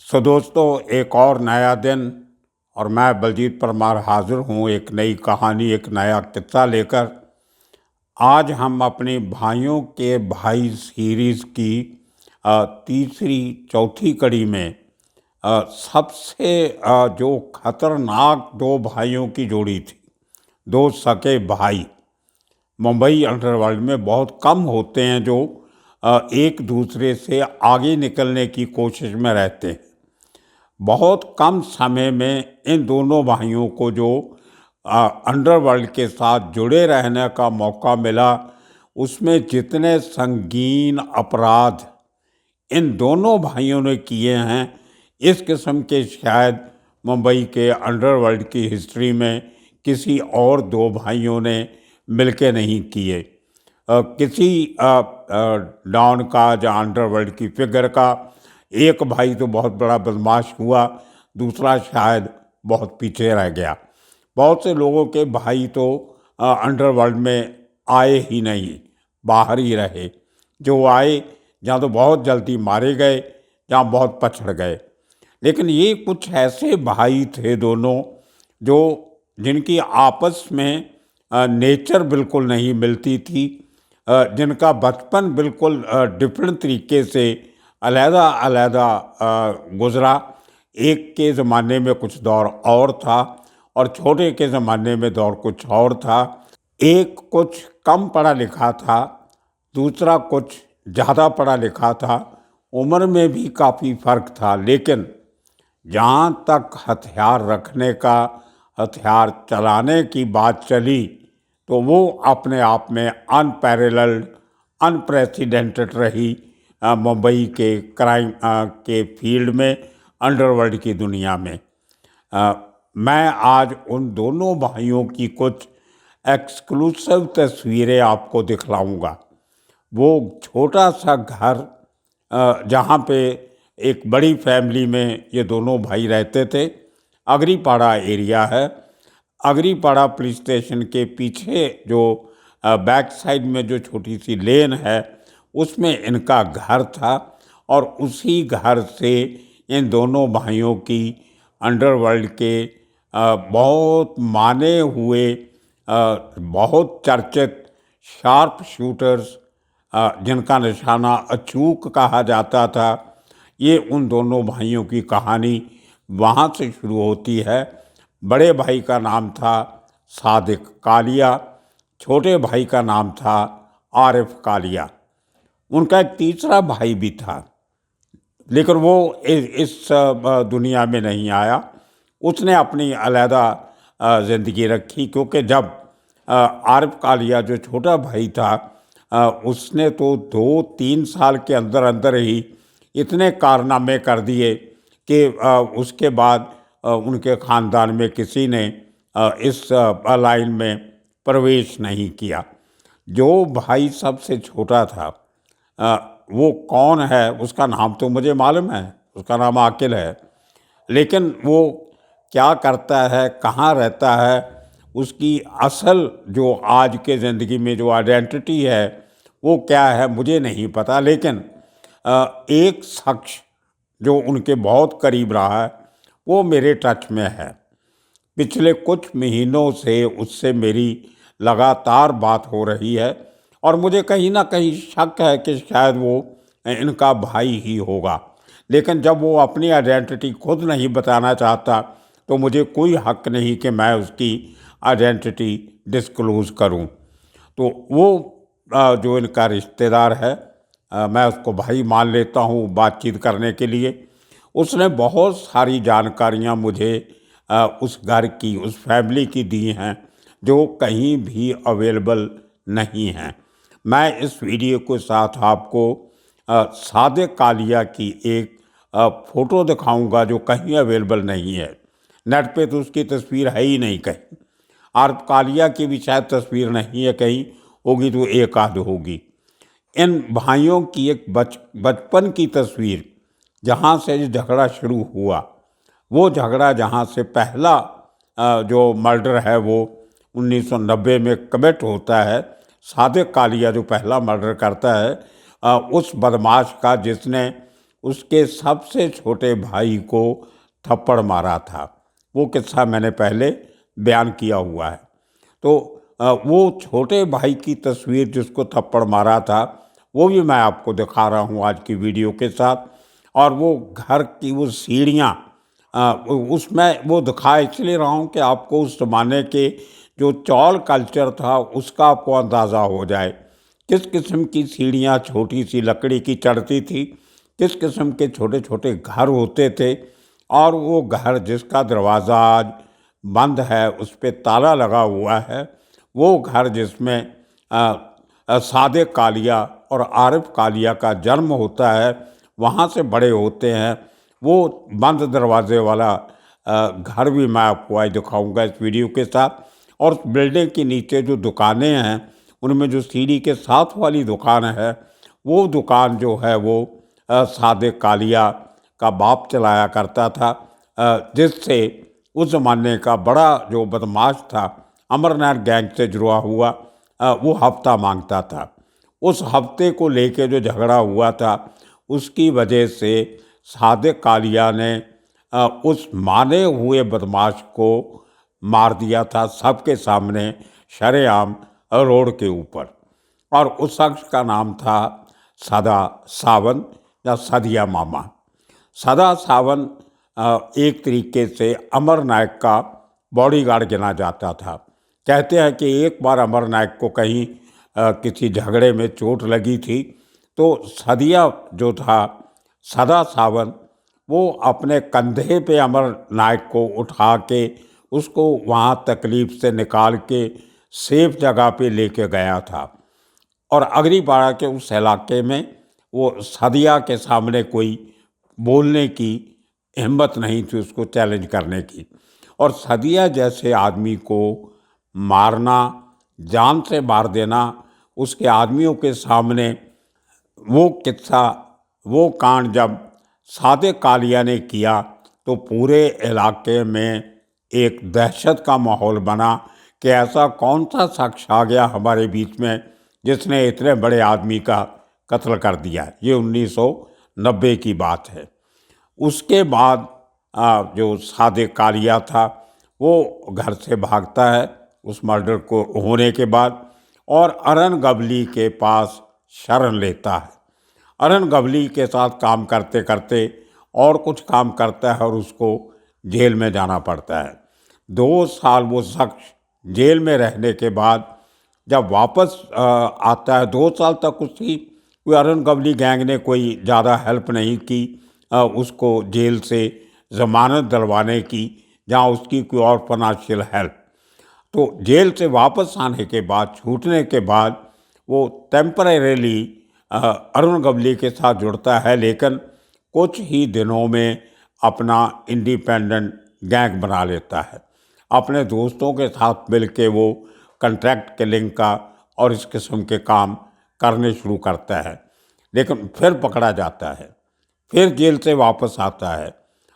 दोस्तों, एक और नया दिन और मैं बलजीत परमार हाजिर हूँ एक नई कहानी, एक नया किस्सा लेकर। आज हम अपने भाइयों के भाई सीरीज़ की तीसरी चौथी कड़ी में सबसे जो खतरनाक दो भाइयों की जोड़ी थी, दो सगे भाई। मुंबई अंडरवर्ल्ड में बहुत कम होते हैं जो एक दूसरे से आगे निकलने की कोशिश में रहते हैं। बहुत कम समय में इन दोनों भाइयों को जो अंडरवर्ल्ड के साथ जुड़े रहने का मौका मिला, उसमें जितने संगीन अपराध इन दोनों भाइयों ने किए हैं, इस किस्म के शायद मुंबई के अंडरवर्ल्ड की हिस्ट्री में किसी और दो भाइयों ने मिलके नहीं किए। किसी डॉन का या अंडरवर्ल्ड की फिगर का एक भाई तो बहुत बड़ा बदमाश हुआ, दूसरा शायद बहुत पीछे रह गया। बहुत से लोगों के भाई तो अंडरवर्ल्ड में आए ही नहीं, बाहर ही रहे। जो आए या तो बहुत जल्दी मारे गए या बहुत पछड़ गए। लेकिन ये कुछ ऐसे भाई थे दोनों जो जिनकी आपस में नेचर बिल्कुल नहीं मिलती थी, जिनका बचपन बिल्कुल डिफरेंट तरीके से अलहदा अलहदा गुज़रा। एक के ज़माने में कुछ दौर और था और छोटे के ज़माने में दौर कुछ और था। एक कुछ कम पढ़ा लिखा था, दूसरा कुछ ज़्यादा पढ़ा लिखा था। उम्र में भी काफ़ी फ़र्क था, लेकिन जहाँ तक हथियार रखने का, हथियार चलाने की बात चली, तो वो अपने आप में अनपैरेलल्ड, अनप्रेसिडेंटेड रही मुंबई के क्राइम के फील्ड में, अंडरवर्ल्ड की दुनिया में। मैं आज उन दोनों भाइयों की कुछ एक्सक्लूसिव तस्वीरें आपको दिखलाऊंगा। वो छोटा सा घर जहाँ पे एक बड़ी फैमिली में ये दोनों भाई रहते थे, अगरीपाड़ा एरिया है। अगरीपाड़ा पुलिस स्टेशन के पीछे जो बैक साइड में जो छोटी सी लेन है, उसमें इनका घर था और उसी घर से इन दोनों भाइयों की अंडरवर्ल्ड के बहुत माने हुए, बहुत चर्चित शार्प शूटर्स, जिनका निशाना अचूक कहा जाता था, ये उन दोनों भाइयों की कहानी वहाँ से शुरू होती है। बड़े भाई का नाम था सादिक कालिया, छोटे भाई का नाम था आरिफ कालिया। उनका एक तीसरा भाई भी था, लेकिन वो इस दुनिया में नहीं आया। उसने अपनी अलहदा ज़िंदगी रखी, क्योंकि जब आरिफ कालिया जो छोटा भाई था, उसने तो 2-3 साल के अंदर अंदर ही इतने कारनामे कर दिए कि उसके बाद उनके ख़ानदान में किसी ने इस लाइन में प्रवेश नहीं किया। जो भाई सबसे छोटा था, वो कौन है उसका नाम तो मुझे मालूम है, उसका नाम आकिल है। लेकिन वो क्या करता है, कहाँ रहता है, उसकी असल जो आज के ज़िंदगी में जो आइडेंटिटी है वो क्या है, मुझे नहीं पता। लेकिन एक शख्स जो उनके बहुत करीब रहा है, वो मेरे टच में है। पिछले कुछ महीनों से उससे मेरी लगातार बात हो रही है और मुझे कहीं ना कहीं शक है कि शायद वो इनका भाई ही होगा। लेकिन जब वो अपनी आइडेंटिटी खुद नहीं बताना चाहता, तो मुझे कोई हक नहीं कि मैं उसकी आइडेंटिटी डिस्क्लोज़ करूं। तो वो जो इनका रिश्तेदार है, मैं उसको भाई मान लेता हूँ बातचीत करने के लिए। उसने बहुत सारी जानकारियाँ मुझे उस घर की, उस फैमिली की दी हैं, जो कहीं भी अवेलेबल नहीं हैं। मैं इस वीडियो के साथ आपको सादिक कालिया की एक फ़ोटो दिखाऊंगा जो कहीं अवेलेबल नहीं है। नेट पे तो उसकी तस्वीर है ही नहीं कहीं। आरिफ कालिया की भी शायद तस्वीर नहीं है, कहीं होगी तो एक आध होगी। इन भाइयों की एक बचपन की तस्वीर, जहाँ से ये झगड़ा शुरू हुआ, वो झगड़ा जहाँ से पहला जो मर्डर है वो 1990 में कमिट होता है। सादिक कालिया जो पहला मर्डर करता है, उस बदमाश का जिसने उसके सबसे छोटे भाई को थप्पड़ मारा था। वो किस्सा मैंने पहले बयान किया हुआ है। तो वो छोटे भाई की तस्वीर जिसको थप्पड़ मारा था वो भी मैं आपको दिखा रहा हूँ आज की वीडियो के साथ। और वो घर की वो सीढ़ियाँ, उसमें वो दिखा इसलिए रहा हूँ कि आपको उस ज़माने के जो चौल कल्चर था उसका आपको अंदाज़ा हो जाए। किस किस्म की सीढ़ियाँ छोटी सी लकड़ी की चढ़ती थी, किस किस्म के छोटे छोटे घर होते थे। और वो घर जिसका दरवाज़ा आज बंद है, उस पर ताला लगा हुआ है, वो घर जिसमें सादिक कालिया और आरिफ कालिया का जन्म होता है, वहाँ से बड़े होते हैं, वो बंद दरवाजे वाला घर भी मैं आपको आज दिखाऊंगा इस वीडियो के साथ। और उस बिल्डिंग के नीचे जो दुकानें हैं उनमें जो सीढ़ी के साथ वाली दुकान है, वो दुकान जो है वो सादिक कालिया का बाप चलाया करता था, जिससे उस ज़माने का बड़ा जो बदमाश था, अमरनाथ गैंग से जुड़ा हुआ, वो हफ्ता मांगता था। उस हफ्ते को लेके जो झगड़ा हुआ था उसकी वजह से सादिक कालिया ने उस माने हुए बदमाश को मार दिया था सबके सामने, शरेआम रोड के ऊपर। और उस शख्स का नाम था सदा सावंत या सदिया मामा। सदा सावंत एक तरीके से अमर नायक का बॉडीगार्ड गिना जाता था। कहते हैं कि एक बार अमर नायक को कहीं किसी झगड़े में चोट लगी थी, तो सदिया जो था, सदा सावंत, वो अपने कंधे पे अमर नायक को उठा के उसको वहाँ तकलीफ से निकाल के सेफ जगह पे लेके गया था। और अगली बार के उस इलाके में वो सदिया के सामने कोई बोलने की हिम्मत नहीं थी, उसको चैलेंज करने की। और सदिया जैसे आदमी को मारना, जान से मार देना, उसके आदमियों के सामने, वो किस्सा, वो कांड जब सादिक कालिया ने किया तो पूरे इलाके में एक दहशत का माहौल बना कि ऐसा कौन सा शख्स आ गया हमारे बीच में जिसने इतने बड़े आदमी का कत्ल कर दिया। ये 1990 की बात है। उसके बाद जो सादिक कालिया था वो घर से भागता है उस मर्डर को होने के बाद, और अरन गवली के पास शरण लेता है। अरन गवली के साथ काम करते करते और कुछ काम करता है और उसको जेल में जाना पड़ता है। 2 साल वो शख्स जेल में रहने के बाद जब वापस आता है, 2 साल तक उसकी कोई अरन गवली गैंग ने कोई ज़्यादा हेल्प नहीं की उसको जेल से ज़मानत दिलवाने की, जहाँ उसकी कोई और फाइनेंशियल हेल्प। तो जेल से वापस आने के बाद, छूटने के बाद, वो टेम्परेरीली अरुण गवली के साथ जुड़ता है, लेकिन कुछ ही दिनों में अपना इंडिपेंडेंट गैंग बना लेता है। अपने दोस्तों के साथ मिलके वो कंट्रैक्ट किलिंग का और इस किस्म के काम करने शुरू करता है, लेकिन फिर पकड़ा जाता है, फिर जेल से वापस आता है।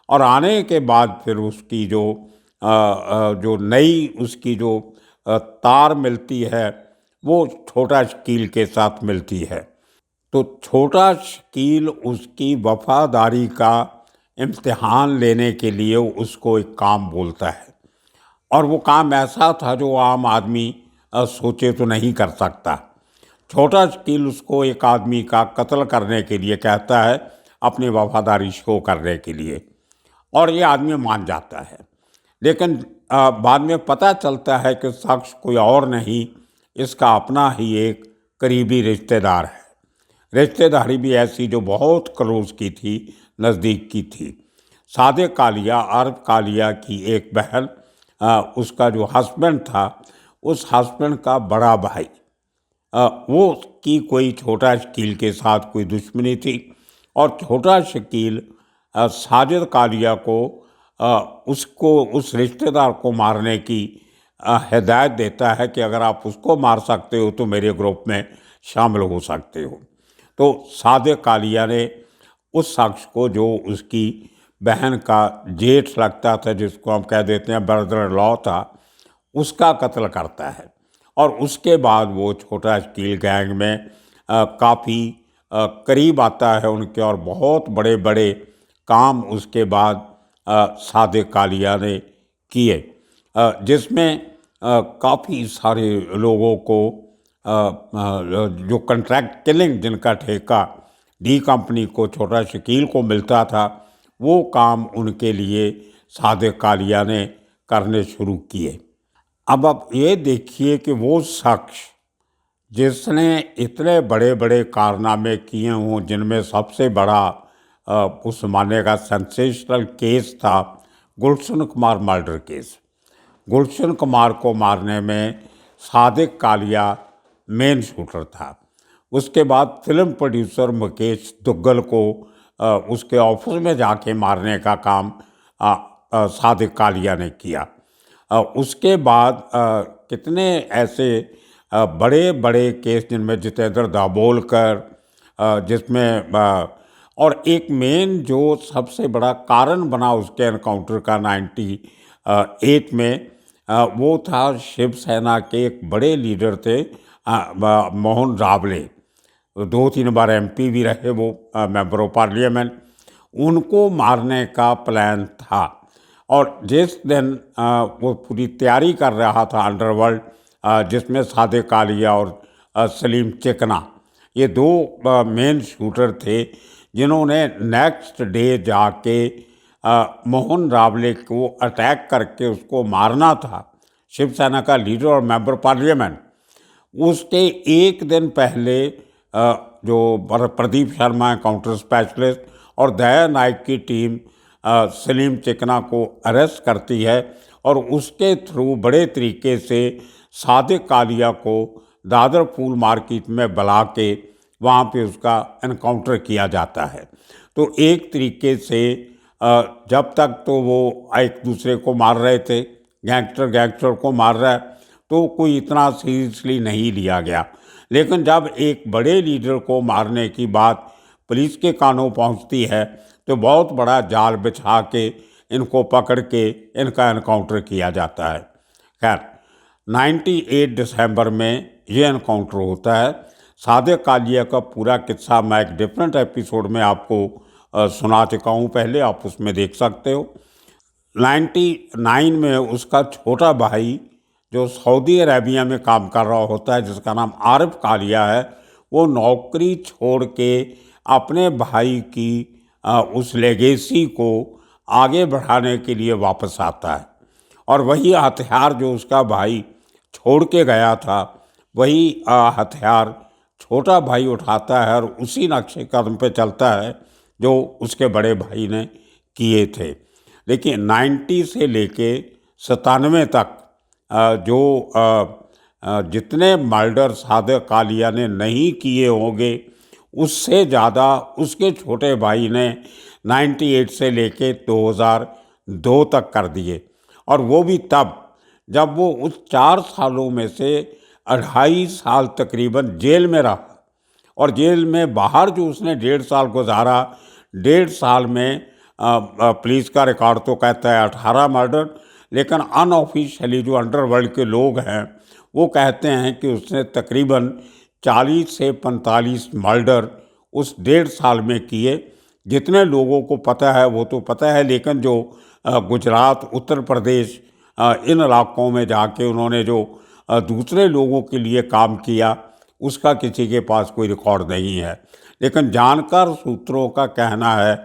और आने के बाद फिर उसकी जो नई उसकी जो तार मिलती है वो छोटा शकील के साथ मिलती है। तो छोटा शकील उसकी वफादारी का इम्तिहान लेने के लिए उसको एक काम बोलता है, और वो काम ऐसा था जो आम आदमी सोचे तो नहीं कर सकता। छोटा शकील उसको एक आदमी का कत्ल करने के लिए कहता है, अपनी वफादारी शो करने के लिए, और ये आदमी मान जाता है। लेकिन बाद में पता चलता है कि शख्स कोई और नहीं, इसका अपना ही एक करीबी रिश्तेदार है। रिश्तेदारी भी ऐसी जो बहुत क्लोज की थी, नज़दीक की थी। सादिक कालिया, आरिफ कालिया की एक बहन, उसका जो हस्बैंड था, उस हस्बैंड का बड़ा भाई, वो की कोई छोटा शकील के साथ कोई दुश्मनी थी, और छोटा शकील साजिद कालिया को उसको उस रिश्तेदार को मारने की हिदायत देता है कि अगर आप उसको मार सकते हो तो मेरे ग्रुप में शामिल हो सकते हो। तो सादिक कालिया ने उस शख्स को जो उसकी बहन का जेठ लगता था, जिसको हम कह देते हैं ब्रदर लॉ था, उसका कत्ल करता है। और उसके बाद वो छोटा शकील गैंग में काफ़ी करीब आता है उनके, और बहुत बड़े बड़े काम उसके बाद सादिक कालिया ने किए, जिसमें काफ़ी सारे लोगों को जो कंट्रैक्ट किलिंग जिनका ठेका डी कंपनी को, छोटा शकील को मिलता था, वो काम उनके लिए सादिक कालिया ने करने शुरू किए। अब आप ये देखिए कि वो शख्स जिसने इतने बड़े बड़े कारनामे किए हों, जिनमें सबसे बड़ा उस ज़माने का सेंसेशनल केस था गुलशन कुमार मर्डर केस। गुलशन कुमार को मारने में सादिक कालिया मेन शूटर था। उसके बाद फिल्म प्रोड्यूसर मुकेश दुग्गल को उसके ऑफिस में जाके मारने का काम सादिक कालिया ने किया। उसके बाद कितने ऐसे बड़े बड़े केस, जिनमें जितेंद्र दाभोलकर, जिसमें और एक मेन जो सबसे बड़ा कारण बना उसके एनकाउंटर का 98 में, वो था शिवसेना के एक बड़े लीडर थे मोहन रावले, 2-3 बार MP भी रहे वो, मेंबर ऑफ पार्लियामेंट। उनको मारने का प्लान था, और जिस दिन वो पूरी तैयारी कर रहा था अंडरवर्ल्ड, जिसमें सादिक कालिया और सलीम चिकना, ये 2 मेन शूटर थे, जिन्होंने नेक्स्ट डे जाके मोहन रावले को अटैक करके उसको मारना था, शिवसेना का लीडर और मेंबर पार्लियामेंट। उसके एक दिन पहले जो प्रदीप शर्मा काउंटर स्पेशलिस्ट और दया नायक की टीम सलीम चिकना को अरेस्ट करती है, और उसके थ्रू बड़े तरीके से सादिक कालिया को दादर फूल मार्केट में बुला के वहाँ पे उसका एनकाउंटर किया जाता है। तो एक तरीके से जब तक तो वो एक दूसरे को मार रहे थे, गैंगस्टर को मार रहा है, तो कोई इतना सीरियसली नहीं लिया गया। लेकिन जब एक बड़े लीडर को मारने की बात पुलिस के कानों पहुंचती है, तो बहुत बड़ा जाल बिछा के इनको पकड़ के इनका एनकाउंटर किया जाता है। खैर 98 दिसंबर में ये एनकाउंटर होता है। सादिक कालिया का पूरा किस्सा मैं एक डिफरेंट एपिसोड में आपको सुना चुका हूँ पहले, आप उसमें देख सकते हो। 99 में उसका छोटा भाई जो सऊदी अरेबिया में काम कर रहा होता है, जिसका नाम आरिफ कालिया है, वो नौकरी छोड़ के अपने भाई की उस लेगेसी को आगे बढ़ाने के लिए वापस आता है, और वही हथियार जो उसका भाई छोड़ के गया था, वही हथियार छोटा भाई उठाता है और उसी नक्शे कदम पे चलता है जो उसके बड़े भाई ने किए थे। देखिए 90 से लेके 97 तक जो जितने मर्डर सादिक कालिया ने नहीं किए होंगे, उससे ज़्यादा उसके छोटे भाई ने 98 से लेके 2002 तक कर दिए, और वो भी तब जब वो उस 4 सालों में से 2.5 साल तकरीबन जेल में रहा, और जेल में बाहर जो उसने 1.5 साल गुजारा, 1.5 साल में पुलिस का रिकॉर्ड तो कहता है 18 मर्डर, लेकिन अनऑफिशियली जो अंडरवर्ल्ड के लोग हैं वो कहते हैं कि उसने तकरीबन 40 से 45 मर्डर उस 1.5 साल में किए। जितने लोगों को पता है वो तो पता है, लेकिन जो गुजरात, उत्तर प्रदेश, इन इलाकों में जाके उन्होंने जो दूसरे लोगों के लिए काम किया, उसका किसी के पास कोई रिकॉर्ड नहीं है। लेकिन जानकार सूत्रों का कहना है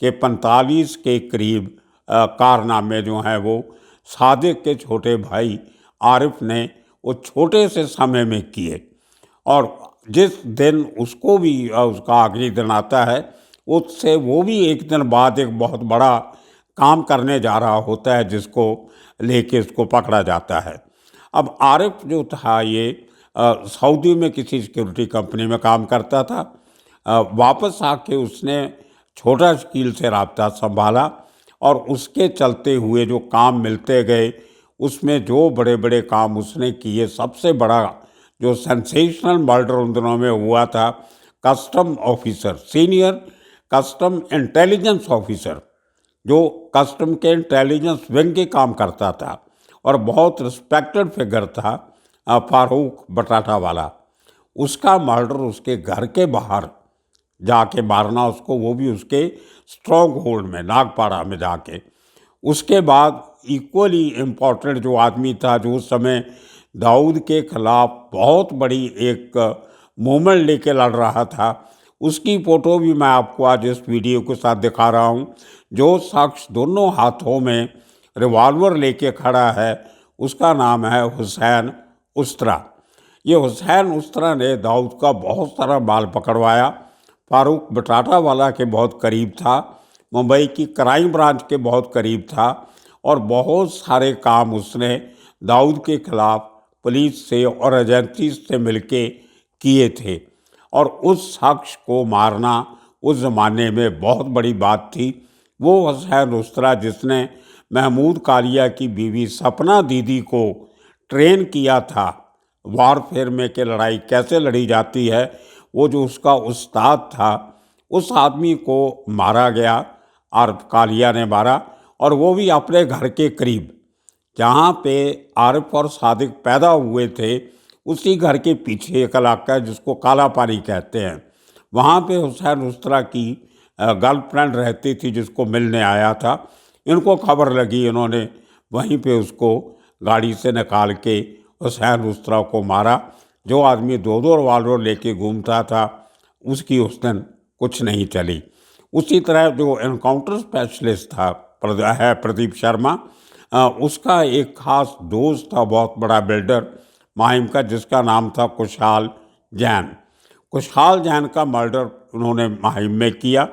कि 45 के करीब कारनामे जो हैं वो सादिक के छोटे भाई आरिफ ने वो छोटे से समय में किए, और जिस दिन उसको भी उसका आखिरी दिन आता है, उससे वो भी एक दिन बाद एक बहुत बड़ा काम करने जा रहा होता है, जिसको लेके उसको पकड़ा जाता है। अब आरिफ जो था ये सऊदी में किसी सिक्योरिटी कंपनी में काम करता था। वापस आके उसने छोटा शकील से राब्ता संभाला, और उसके चलते हुए जो काम मिलते गए, उसमें जो बड़े बड़े काम उसने किए, सबसे बड़ा जो सेंसेशनल मर्डर उन दिनों में हुआ था, custom officer, senior custom intelligence officer, जो कस्टम के इंटेलिजेंस विंग के काम करता था और बहुत रिस्पेक्टेड फिगर था, फारूक बटाटा वाला, उसका मर्डर उसके घर के बाहर जाके मारना उसको, वो भी उसके स्ट्रॉन्ग होल्ड में, नागपाड़ा में जाके। उसके बाद इक्वली इम्पॉर्टेंट जो आदमी था, जो उस समय दाऊद के खिलाफ बहुत बड़ी एक मूवमेंट लेके लड़ रहा था, उसकी फ़ोटो भी मैं आपको आज इस वीडियो के साथ दिखा रहा हूँ। जो शख्स दोनों हाथों में रिवॉल्वर लेके खड़ा है, उसका नाम है हुसैन उस्तरा। ये हुसैन उस्तरा ने दाऊद का बहुत सारा माल पकड़वाया। फारूक बटाटा वाला के बहुत करीब था, मुंबई की क्राइम ब्रांच के बहुत करीब था, और बहुत सारे काम उसने दाऊद के खिलाफ पुलिस से और एजेंसी से मिलके किए थे। और उस शख्स को मारना उस ज़माने में बहुत बड़ी बात थी। वो हुसैन उस्तरा जिसने महमूद कालिया की बीवी सपना दीदी को ट्रेन किया था वारफेयर में कि लड़ाई कैसे लड़ी जाती है, वो जो उसका उस्ताद था, उस आदमी को मारा गया और कालिया ने मारा, और वो भी अपने घर के करीब, जहाँ पे आरिफ और सादिक पैदा हुए थे, उसी घर के पीछे एक इलाका है जिसको काला पानी कहते हैं। वहाँ पे हुसैन उस्तरा की गर्लफ्रेंड रहती थी, जिसको मिलने आया था। इनको खबर लगी, इन्होंने वहीं पे उसको गाड़ी से निकाल के हुसैन उस्तरा को मारा। जो आदमी दो दो रिवाल्वर लेके घूमता था, उसकी उस दिन कुछ नहीं चली। उसी तरह जो एनकाउंटर स्पेशलिस्ट था प्रदीप शर्मा, उसका एक खास दोस्त था, बहुत बड़ा बिल्डर माहिम का, जिसका नाम था कुशाल जैन। कुशाल जैन का मर्डर उन्होंने माहिम में किया,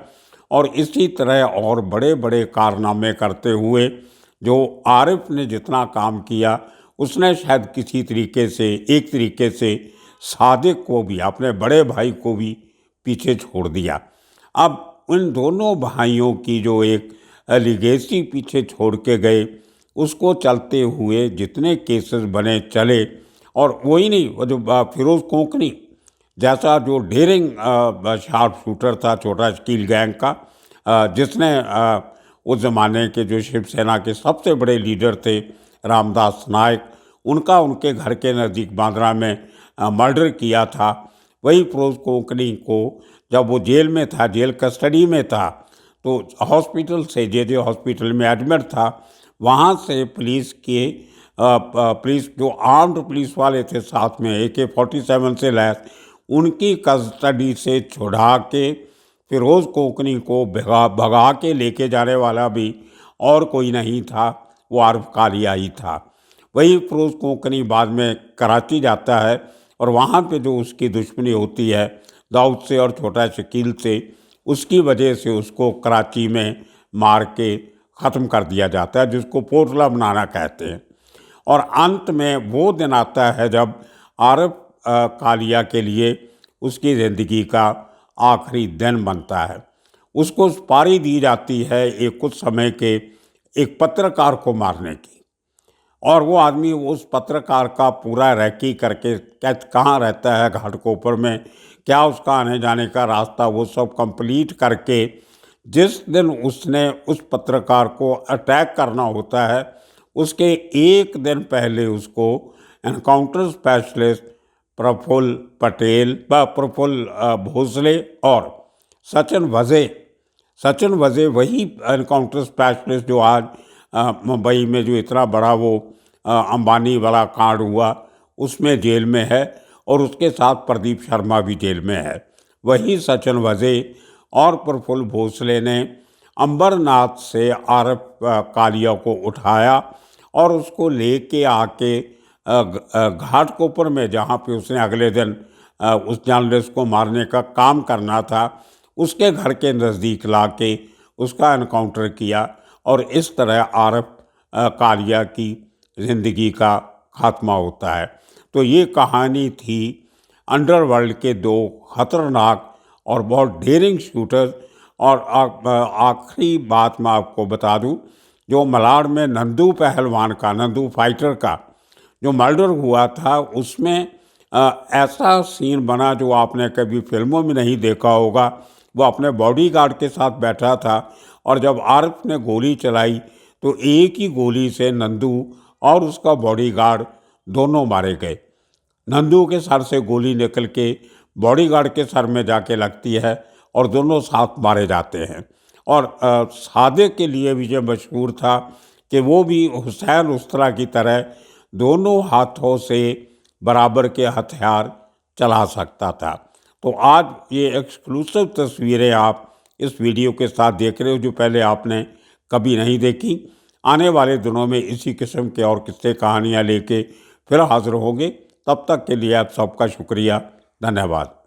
और इसी तरह और बड़े बड़े कारनामे करते हुए जो आरिफ ने जितना काम किया, उसने शायद किसी तरीके से, एक तरीके से सादिक को भी, अपने बड़े भाई को भी पीछे छोड़ दिया। अब उन दोनों भाइयों की जो एक लिगेसी पीछे छोड़ के गए, उसको चलते हुए जितने केसेस बने चले, और वही नहीं, वो जो फिरोज़ कोंकणी जैसा जो डेरिंग शार्प शूटर था छोटा स्कील गैंग का, जिसने उस ज़माने के जो शिवसेना के सबसे बड़े लीडर थे रामदास नायक, उनका उनके घर के नज़दीक बांद्रा में मर्डर किया था। वही फिरोज़ कोंकणी को जब वो जेल में था, जेल कस्टडी में था, तो हॉस्पिटल से, जे हॉस्पिटल में एडमिट था, वहाँ से पुलिस के पुलिस जो आर्म्ड पुलिस वाले थे साथ में AK-47 से लैस, उनकी कस्टडी से छुड़ा के फिरोज़ कोंकणी को भगा के लेके जाने वाला भी और कोई नहीं था, वो आरिफ कालिया ही था। वही फिरोज़ कोंकणी बाद में कराची जाता है, और वहाँ पे जो उसकी दुश्मनी होती है दाऊद से और छोटा शकील से, उसकी वजह से उसको कराची में मार के ख़त्म कर दिया जाता है, जिसको पोटला बनाना कहते हैं। और अंत में वो दिन आता है जब आरिफ कालिया के लिए उसकी ज़िंदगी का आखिरी दिन बनता है। उसको सुपारी दी जाती है एक कुछ समय के एक पत्रकार को मारने की, और वो आदमी उस पत्रकार का पूरा रैकी करके कहाँ रहता है, घाटकोपर में, क्या उसका आने जाने का रास्ता, वो सब कंप्लीट करके जिस दिन उसने उस पत्रकार को अटैक करना होता है, उसके एक दिन पहले उसको एनकाउंटर स्पेशलिस्ट प्रफुल्ल पटेल प्रफुल्ल भोसले और सचिन वजे वही एनकाउंटर स्पेशलिस्ट जो आज मुंबई में जो इतना बड़ा वो अंबानी वाला कांड हुआ, उसमें जेल में है, और उसके साथ प्रदीप शर्मा भी जेल में है। वही सचिन वजे और प्रफुल्ल भोसले ने अंबरनाथ से आरिफ कालिया को उठाया और उसको लेके आके घाटकोपर में, जहाँ पे उसने अगले दिन उस जर्नलिस्ट को मारने का काम करना था, उसके घर के नज़दीक लाके उसका एनकाउंटर किया, और इस तरह आरिफ कालिया की ज़िंदगी का खात्मा होता है। तो ये कहानी थी अंडरवर्ल्ड के दो खतरनाक और बहुत डेयरिंग शूटर्स। और आखिरी बात मैं आपको बता दूं, जो मलाड में नंदू पहलवान का, नंदू फाइटर का जो मर्डर हुआ था, उसमें ऐसा सीन बना जो आपने कभी फिल्मों में नहीं देखा होगा। वो अपने बॉडीगार्ड के साथ बैठा था, और जब आरिफ ने गोली चलाई तो एक ही गोली से नंदू और उसका बॉडीगार्ड दोनों मारे गए। नंदू के सर से गोली निकल के बॉडीगार्ड के सर में जाके लगती है, और दोनों साथ मारे जाते हैं। और सादे के लिए भी ये मशहूर था कि वो भी हुसैन उस तरह की तरह दोनों हाथों से बराबर के हथियार चला सकता था। तो आज ये एक्सक्लूसिव तस्वीरें आप इस वीडियो के साथ देख रहे हो जो पहले आपने कभी नहीं देखी। आने वाले दिनों में इसी किस्म के और किस्से कहानियाँ लेके फिर हाजिर होंगे। तब तक के लिए आप सबका शुक्रिया, धन्यवाद।